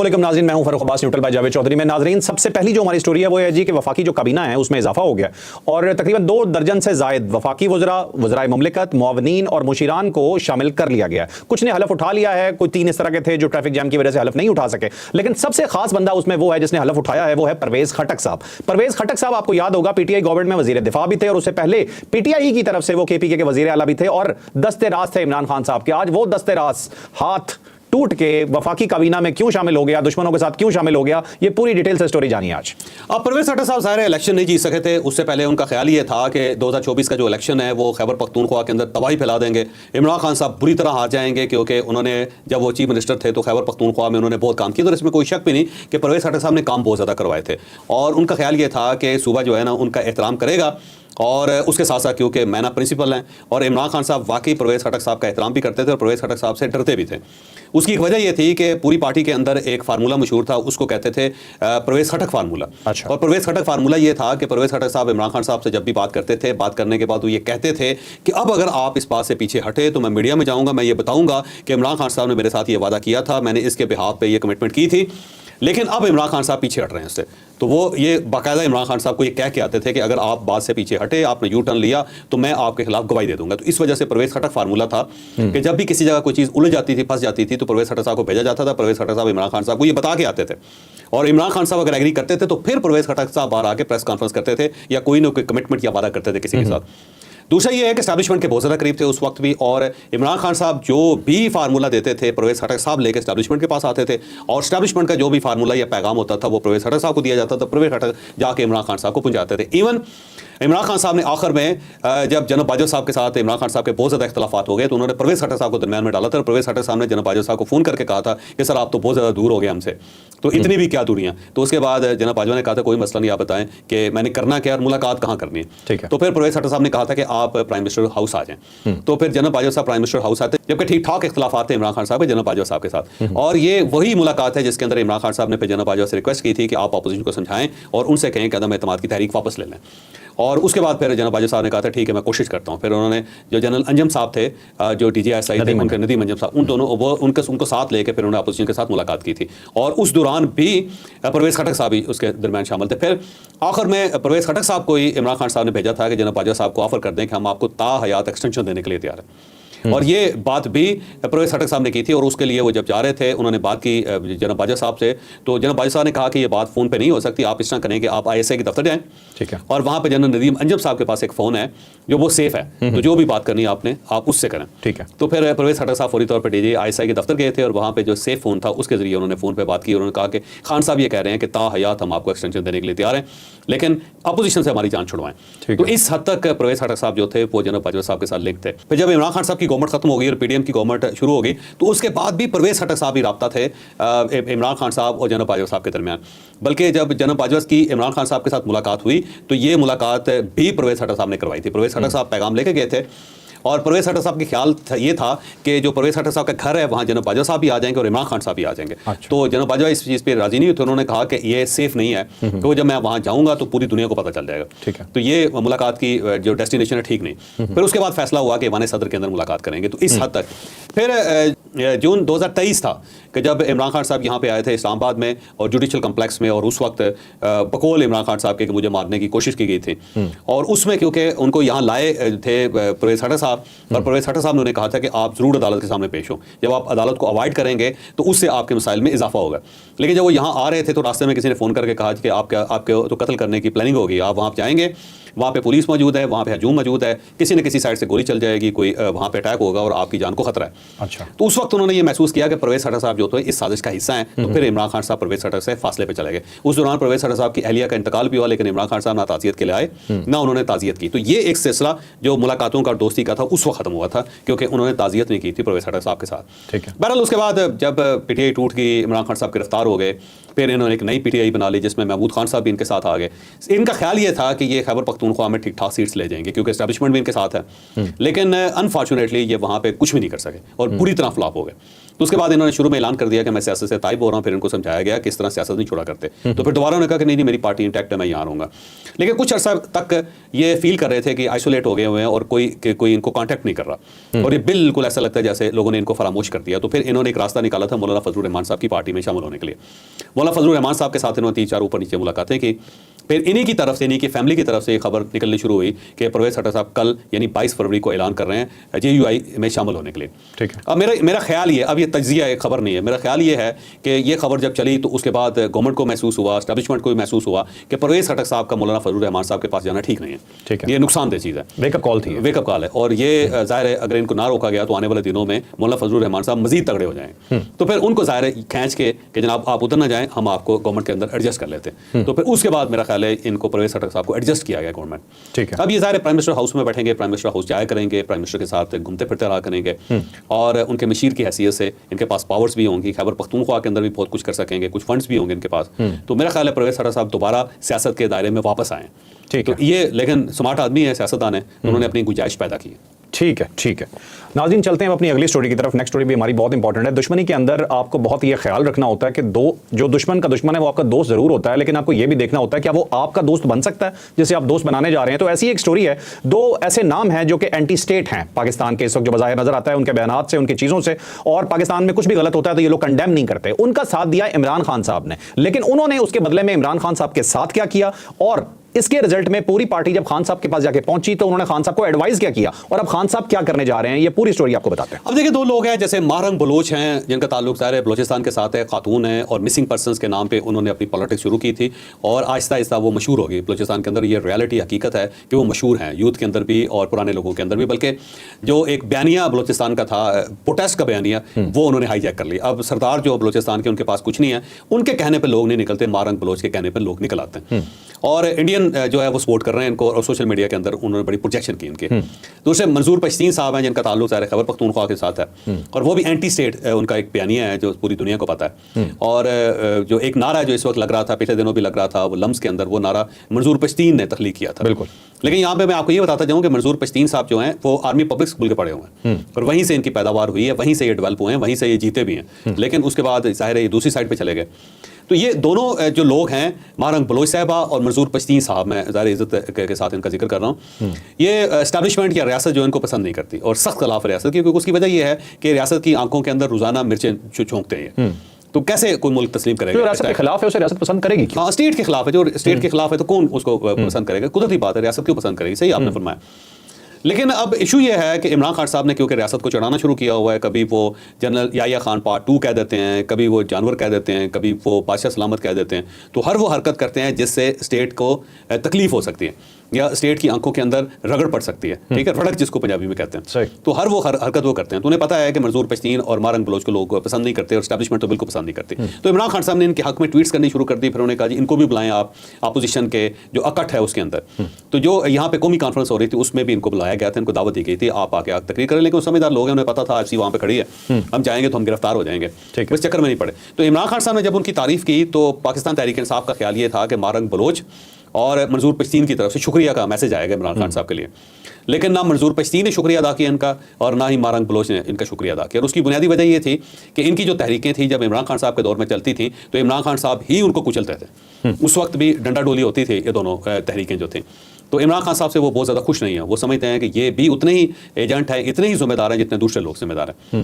वालेकुम नाज़रीन, मैं हूं फरूख अब्बास न्यूट्रल बाय जावेद चौधरी में। नाज़रीन, सबसे पहली जो हमारी स्टोरी है वो है जी कि वफाकी जो काबीना है उसमें इजाफा हो गया और तकरीबन 2 दर्जन से जायद वफाकी वज़राए मुमलिकत, मुआवनीन और मुशीरान को शामिल कर लिया गया। कुछ ने हलफ उठा लिया है, कुछ 3 इस तरह के थे जो ट्रैफिक जैम की वजह से हलफ नहीं उठा सके, लेकिन सबसे खास बंदा उसमें वो है जिसने हलफ उठाया है, वो है परवेज खटक साहब। परवेज खटक साहब, आपको याद होगा, पीटीआई गवर्नमेंट में वजीर दिफा भी थे और उससे पहले पीटीआई की तरफ से वो केपीके के वजीर आला भी थे और दस्ते राज थे इमरान खान साहब के। आज वो दस्ते राज हाथ टूट के वफाकी काबीना में क्यों शामिल हो गया, दुश्मनों के साथ क्यों शामिल हो गया, ये पूरी डिटेल से स्टोरी जानिए आज। अब परवेज खटक साहब सारे इलेक्शन नहीं जीत सके थे। उससे पहले उनका ख्याल ये था कि 2024 का जो इलेक्शन है वो खैबर पख्तूनख्वा के अंदर तबाही फैला देंगे। इमरान खान साहब बुरी तरह हार जाएंगे क्योंकि उन्होंने जब वो चीफ मिनिस्टर थे तो खैबर पख्तूनख्वा में उन्होंने बहुत काम किया, तो इसमें कोई शक भी नहीं कि परवेज खटक साहब ने काम बहुत ज़्यादा करवाए थे और उनका ख्याल ये था कि सूबा जो है ना उनका एहतराम करेगा और उसके साथ साथ क्योंकि मैना प्रिंसिपल हैं और इमरान खान साहब वाकई परवेज खटक साहब का एहतराम भी करते थे और परवेज खटक साहब से डरते भी थे। उसकी एक वजह यह थी कि पूरी पार्टी के अंदर एक फार्मूला मशहूर था, उसको कहते थे परवेज खटक फार्मूला। अच्छा। और परवेज खटक फार्मूला ये था कि परवेज खटक साहब इमरान खान साहब से जब भी बात करते थे, बात करने के बाद वो ये कहते थे कि अब अगर आप इस बात से पीछे हटे तो मैं मीडिया में जाऊँगा, मैं ये बताऊँगा कि इमरान खान साहब ने मेरे साथ ये वादा किया था, मैंने इसके बिहाफ पे ये कमिटमेंट की थी, लेकिन अब इमरान खान साहब पीछे हट रहे हैं इससे। तो वो ये बाकायदा इमरान खान साहब को ये कह के आते थे कि अगर आप बात से पीछे हटे, आपने यू टर्न लिया तो मैं आपके खिलाफ गवाही दे दूंगा। तो इस वजह से परवेज खटक फार्मूला था कि जब भी किसी जगह कोई चीज़ उलझ जाती थी, फंस जाती थी, तो परवेज खटक साहब को भेजा जाता था। परवेज खटक साहब इमरान खान साहब को ये बता के आते थे और इमरान खान साहब अगर एग्री करते थे तो फिर परवेज खटक साहब बाहर आके प्रेस कॉन्फ्रेंस करते थे या कोई ना कोई कमिटमेंट या वादा करते थे किसी के साथ। दूसरा ये है कि एस्टैब्लिशमेंट के बहुत ज़्यादा करीब थे उस वक्त भी और इमरान खान साहब जो भी फार्मूला देते थे परवेज खटक साहब लेके एस्टैब्लिशमेंट के पास आते थे और एस्टैब्लिशमेंट का जो भी फार्मूला या पैगाम होता था वो परवेज खटक साहब को दिया जाता था। परवेज खटक जाके इमरान खान साहब को पहुंचाते थे। इवन इमरान खान साहब ने आखिर में जब जनरल बाजवा साहब के साथ इमरान खान साहब के बहुत ज़्यादा इख्तलाफात हो गए तो उन्होंने परवेज खटक साहब को दरमियान में डाला था। परवेज खटक साहब ने जनरल बाजवा साहब को फ़ोन करके कहा था कि सर आप तो बहुत ज़्यादा दूर हो गए हमसे, तो इतनी भी क्या दूरियाँ। तो उसके बाद जनरल बाजवा ने कहा था कोई मसला नहीं, आप बताएं कि मैंने करना क्या और मुलाकात कहाँ करनी है। ठीक है। तो फिर परवेज खटक साहब ने कहा था कि आप प्राइम मिनिस्टर हाउस आ जाएं। तो फिर जनरल बाजवा साहब प्राइम मिनिस्टर हाउस आते, जबकि ठीक ठाक इख्तलाफात थे इमरान खान साहब के जनरल बाजवा साहब के साथ। और ये वही मुलाकात है जिसके अंदर इमरान खान साहब ने फिर जनरल बाजवा से रिक्वेस्ट की थी कि आप अपोजिशन को समझाएं और उनसे कहें कि अदम एतमाद की तहरीक वापस ले लें। और उसके बाद फिर जनरल बाजवा साहब ने कहा था ठीक है मैं कोशिश करता हूँ। फिर उन्होंने जो जनरल अंजम साहब थे, जो DGSI थे, उनके नदीम अंजम साहब, उन दोनों वो उनको साथ लेके फिर उन्होंने अपोजिशन के साथ मुलाकात की थी और उस दौरान भी परवेज खटक साहब भी उसके दरमियान शामिल थे। फिर आखिर में परवेज खटक साहब को ही इमरान खान साहब ने भेजा था कि जनरल बाजवा साहब को ऑफर कर दें कि हम आपको ताहयात एक्सटेंशन देने के लिए तैयार हैं। और ये बात भी परवेज खटक साहब ने की थी और उसके लिए वो जब जा रहे थे उन्होंने बात की जनरल बाजवा साहब से, तो जनरल बाजवा साहब ने कहा कि ये बात फ़ोन पे नहीं हो सकती, आप इस तरह करें कि आप ISI के दफ्तर जाएं। ठीक है। और वहाँ पे जनरल नदीम अंजम साहब के पास एक फ़ोन है जो वो सेफ़ है, तो जो भी बात करनी है आपने आप उससे करें। ठीक है। तो फिर परवेज खटक साहब फौरी तौर पर ISI के दफ्तर गए थे और वहाँ पे जो सेफ फ़ोन था उसके जरिए उन्होंने फ़ोन पे बात की और उन्होंने कहा कि खान साहब ये कह रहे हैं कि ताहयात हम आपको एक्सटेंशन देने के लिए तैयार हैं, लेकिन अपोजिशन से हमारी जान छुड़वाएं। तो इस हद तक परवेज खटक साहब जो थे वो जनरल बाजवा साहब के साथ लिंक थे। फिर जब इमरान खान साहब की गवर्नमेंट खत्म हो गई और PDM की गवर्नमेंट शुरू हो गई तो उसके बाद भी परवेज खटक साहब ही राब्ता थे इमरान खान साहब और जनरल बाजवा साहब के दरमियान। बल्कि जब जनरल बाजवा की इमरान खान साहब के साथ मुलाकात हुई तो ये मुलाकात भी परवेज खटक साहब ने करवाई थी। परवेज खटक साहब पैगाम लेके गए थे और परवेज खटक साहब के ख्याल ये था कि जो परवेज खटक साहब का घर है वहाँ जनरल बाजवा साहब भी आ जाएंगे और इमरान खान साहब भी आ जाएंगे। अच्छा। तो जनरल बाजवा इस चीज़ पे राजी नहीं हुए थे, उन्होंने कहा कि ये सेफ नहीं है, तो जब मैं वहाँ जाऊँगा तो पूरी दुनिया को पता चल जाएगा। ठीक है। तो ये मुलाकात की जो डेस्टिनेशन है ठीक नहीं। फिर उसके बाद फैसला हुआ कि ईवान सदर के अंदर मुलाकात करेंगे। तो इस हद तक फिर जून 2023 था कि जब इमरान खान साहब यहाँ पे आए थे इस्लामाबाद में और जुडिशल कम्प्लेक्स में, और उस वक्त बकौल इमरान खान साहब के कि मुझे मारने की कोशिश की गई थी और उसमें क्योंकि उनको यहाँ लाए थे परवेज खटक साहब और परवेज खटक साहब ने उन्हें कहा था कि आप ज़रूर अदालत के सामने पेश हो, जब आप अदालत को अवॉइड करेंगे तो उससे आपके मसाइल में इजाफा होगा। लेकिन जब वो यहाँ आ रहे थे तो रास्ते में किसी ने फ़ोन करके कहा कि आपके तो कत्ल करने की प्लानिंग होगी, आप वहाँ जाएंगे, वहाँ पे पुलिस मौजूद है, वहाँ पे हजूम मौजूद है, किसी न किसी साइड से गोली चल जाएगी, कोई वहाँ पे अटैक होगा और आपकी जान को खतरा है। अच्छा। तो उस वक्त उन्होंने ये महसूस किया कि परवेज खटक साहब जो थे इस साजिश का हिस्सा हैं, तो फिर इमरान खान साहब परवेज खटक से फासले पे चले गए। उस दौरान परवेज खटक साहब की अहलिया का इंतकाल भी हुआ, लेकिन इमरान खान साहब ना ताज़ियत के लिए आए ना उन्होंने ताज़ियत की। तो ये एक सिलसिला जो मुलाकातों का दोस्ती का था उस वक्त खत्म हुआ था क्योंकि उन्होंने ताज़ियत नहीं की थी परवेज खटक साहब के साथ। ठीक है। बहरहाल उसके बाद जब PTI टूट गई, इमरान खान साहब गिरफ्तार हो गए, फिर इन्होंने एक नई PTI बना ली जिसमें महमूद खान साहब भी इनके साथ आ गए। इनका ख्याल ये था कि ये खैबर पख्तूनख्वा में ठीक ठाक सीट्स ले जाएंगे क्योंकि एस्टैब्लिशमेंट भी इनके साथ है, लेकिन अनफॉर्चुनेटली ये वहाँ पे कुछ भी नहीं कर सके और बुरी तरह फ्लॉप हो गए। तो उसके बाद इन्होंने शुरू में ऐलान कर दिया कि मैं सियासत से ताइब हो रहा हूँ, फिर इनको समझाया गया कि इस तरह सियासत नहीं छोड़ा करते, तो फिर दोबारा उन्होंने कहा कि नहीं मेरी पार्टी इंटैक्ट है, मैं यहाँ रहूँगा। लेकिन कुछ अर्सा तक ये फील कर रहे थे कि आइसोलेट हो गए हुए हैं और कोई इनको कॉन्टैक्ट नहीं कर रहा, और ये बिल्कुल ऐसा लगता है जैसे लोगों ने इनको फरामोश कर दिया। तो फिर इन्होंने एक रास्ता निकाला था मौलाना फजलुर रहमान साहब की पार्टी में शामिल होने के लिए। मौलाना फजलुर रहमान साहब के साथ इन्होंने 3-4 ऊपर नीचे मुलाकातें की, फिर इन्हीं की तरफ से, इन्हीं की फैमिली की तरफ से ये खबर निकलनी शुरू हुई कि परवेज़ खट्टर साहब कल यानी 22 फरवरी को ऐलान कर रहे हैं JUI में शामिल होने के लिए। ठीक है। अब मेरा ख्याल ये, अब ये तज्जिया एक खबर नहीं है, मेरा ख्याल ये है कि ये खबर जब चली तो उसके बाद गवर्नमेंट को महसूस हुआ, एस्टैब्लिशमेंट को भी महसूस हुआ कि परवेज़ खट्टर साहब का मौलाना फजलुर रहमान साहब के पास जाना ठीक नहीं है। ठीक है। ये नुकसानदेह चीज़ है, वेकअप कॉल थी, वेकअप कॉल है। और ये ज़ाहिर है अगर इनको ना रोका गया तो आने वाले दिनों में मौलाना फजलुर रहमान साहब मजीद तगड़े हो जाएंगे। तो फिर उनको ज़ाहिर है खींच के कि जनाब आप उधर ना जाएं, हम आपको गवर्नमेंट के अंदर एडजस्ट कर लेते हैं। तो फिर उसके बाद मेरा ख्याल है इनको परवेज़ खट्टर साहब को एडजस्ट किया गया गवर्नमेंट। ठीक है। अब ये ज़ाहिर है प्राइम मिनिस्टर हाउस में बैठेंगे, प्राइम मिनिस्टर हाउस जाया करेंगे, प्राइम मिनिस्टर के साथ घूमते फिरते रहा करेंगे, और उनके मशीर की हैसियत से इनके पास पावर्स भी होंगी, खैबर पख्तूनख्वा के अंदर भी बहुत कुछ कर सकेंगे, कुछ फंड्स भी होंगे इनके पास। तो मेरा ख्याल है परवेज़ खट्टर साहब दोबारा सियासत के दायरे में वापस आए। ठीक तो है। ये लेकिन स्मार्ट आदमी है, सियासतदान है, उन्होंने अपनी गुंजाइश पैदा की है। ठीक है, ठीक है। नाज़रीन चलते हैं अपनी अगली स्टोरी की तरफ। नेक्स्ट स्टोरी भी हमारी बहुत इंपॉर्टेंट है। दुश्मनी के अंदर आपको बहुत ये ख्याल रखना होता है कि जो दुश्मन का दुश्मन है वो आपका दोस्त जरूर होता है, लेकिन आपको ये भी देखना होता है कि वो आपका दोस्त बन सकता है जिसे आप दोस्त बनाने जा रहे हैं। तो ऐसी एक स्टोरी है, 2 ऐसे नाम हैं जो कि एंटी स्टेट हैं पाकिस्तान के इस वक्त, जो बज़ाहिर नजर आता है उनके बयानात से, उनकी चीज़ों से, और पाकिस्तान में कुछ भी गलत होता है तो ये लोग कंडेम नहीं करते। उनका साथ दिया इमरान खान साहब ने, लेकिन उन्होंने उसके बदले में इमरान खान साहब के साथ क्या किया, और इसके रिजल्ट में पूरी पार्टी जब खान साहब के पास जाके पहुंची तो उन्होंने खान साहब को एडवाइस क्या किया, और अब खान साहब क्या करने जा रहे हैं, ये पूरी स्टोरी आपको बताते हैं। अब देखिए 2 लोग हैं, जैसे मारंग बलोच हैं जिनका ताल्लुक ज़ाहिर बलोचिस्तान के साथ है, खातून है, और मिसिंग पर्सनस के नाम पे उन्होंने अपनी पॉलिटिक्स शुरू की थी, और आहिस्ता आहिस्ता वो मशहूर हो गई बलोचिस्तान के अंदर। ये रियलिटी हकीकत है कि वो मशहूर हैं यूथ के अंदर भी और पुराने लोगों के अंदर भी। बल्कि जो एक बयानिया बलोचिस्तान का था, प्रोटेस्ट का बयानिया, वो उन्होंने हाईजैक कर लिया। अब सरदार जो बलोचिस्तान के, उनके पास कुछ नहीं है, उनके कहने पर लोग नहीं निकलते, मारंग बलोच के कहने पर लोग निकल आते हैं, और इंडियन जो है वो सपोर्ट कर रहे हैं इनको, और सोशल मीडिया के अंदर उन्होंने बड़ी प्रोजेक्शन की इनके। दूसरे मंजूर पश्तीन साहब हैं जिनका ताल्लुक ज़ाहिर खैबर पख्तूनख्वा के साथ है, और वो भी एंटी स्टेट उनका एक बयानिया है जो पूरी दुनिया को पता है। और जो एक नारा जो इस वक्त लग रहा था, पिछले दिनों भी लग रहा था, वो लम्स के अंदर, वो नारा मंजूर पश्तीन ने तख्लीक किया था। बिल्कुल। लेकिन यहाँ पे मैं आपको ये बताता जाऊँ कि मंजूर पश्तीन साहब जो हैं वो आर्मी पब्लिक स्कूल के पढ़े हुए हैं, और वहीं से इनकी पैदावार हुई है, वहीं से ये डेवलप हुए हैं, वहीं से ये जीते भी हैं। लेकिन उसके बाद ज़ाहिर है ये दूसरी साइड पर चले गए। तो ये दोनों जो लोग हैं, मारंग बलोच साहबा और मंजूर पश्तीन साहब, मैं ज़ाहिर इज़्ज़त के साथ इनका जिक्र कर रहा हूँ, ये एस्टैब्लिशमेंट या रियासत जो इनको पसंद नहीं करती, और सख्त खिलाफ रियासत की, क्योंकि उसकी वजह ये है कि रियासत की आंखों के अंदर रोज़ाना मिर्चें झोंकते हैं। तो कैसे कोई मुल्क तस्लीम करेगा? जो रियासत के खिलाफ है उसे रियासत पसंद करेगी क्यों? हाँ, स्टेट के खिलाफ है, जो स्टेट के खिलाफ है तो कौन उसको पसंद करेगा? कुदरती बात है, रियासत क्यों पसंद करेगी? सही आपने फरमाया। लेकिन अब इशू ये है कि इमरान खान साहब ने क्योंकि रियासत को चढ़ाना शुरू किया हुआ है, कभी वो जनरल याहिया खान पार्ट 2 कह देते हैं, कभी वो जानवर कह देते हैं, कभी वो बादशाह सलामत कह देते हैं, तो हर वो हरकत करते हैं जिससे स्टेट को तकलीफ हो सकती है या स्टेट की आंखों के अंदर रगड़ पड़ सकती है। ठीक है, रड़क जिसको पंजाबी में कहते हैं। तो हर वो हरकत वो करते हैं। तो उन्हें पता है कि मंजूर पश्तीन और मारंग बलोच को लोग पसंद नहीं करते, और एस्टैब्लिशमेंट तो बिल्कुल पसंद नहीं करती। तो इमरान खान साहब ने इनके हक में ट्वीट्स करनी शुरू कर दी। फिर उन्होंने कहा जी इनको भी बुलाएं आप, अपोजिशन के जो अकट है उसके अंदर। तो जो यहाँ पे कौमी कॉन्फ्रेंस हो रही थी उसमें भी इनको बुलाया गया था, इनको दावत दी गई थी, आप आके आग तकरीर करें। लेकिन वो समझदार लोग हैं, उन्हें पता था IFC वहाँ पे खड़ी है, हम जाएंगे तो हम गिरफ्तार हो जाएंगे, इस चक्कर में नहीं पड़े। तो इमरान खान साहब ने जब उनकी तारीफ की तो पाकिस्तान तहरीक इंसाफ का ख्याल ये था कि मारंग बलोच और मंजूर पश्तीन की तरफ से शुक्रिया का मैसेज आएगा इमरान खान साहब के लिए। लेकिन ना मंजूर पश्तीन ने शुक्रिया अदा किया इनका, और ना ही मारंग बलोच ने इनका शुक्रिया अदा किया। और उसकी बुनियादी वजह ये थी कि इनकी जो तहरीकें थी जब इमरान खान साहब के दौर में चलती थी तो इमरान खान साहब ही उनको कुचलते थे। उस वक्त भी डंडा डोली होती थी ये दोनों तहरीकें जो थी। तो इमरान खान साहब से वो बहुत ज़्यादा खुश नहीं है। वो समझते हैं कि ये भी उतने ही एजेंट हैं, इतने ही जिम्मेदार हैं जितने दूसरे लोग जिम्मेदार हैं।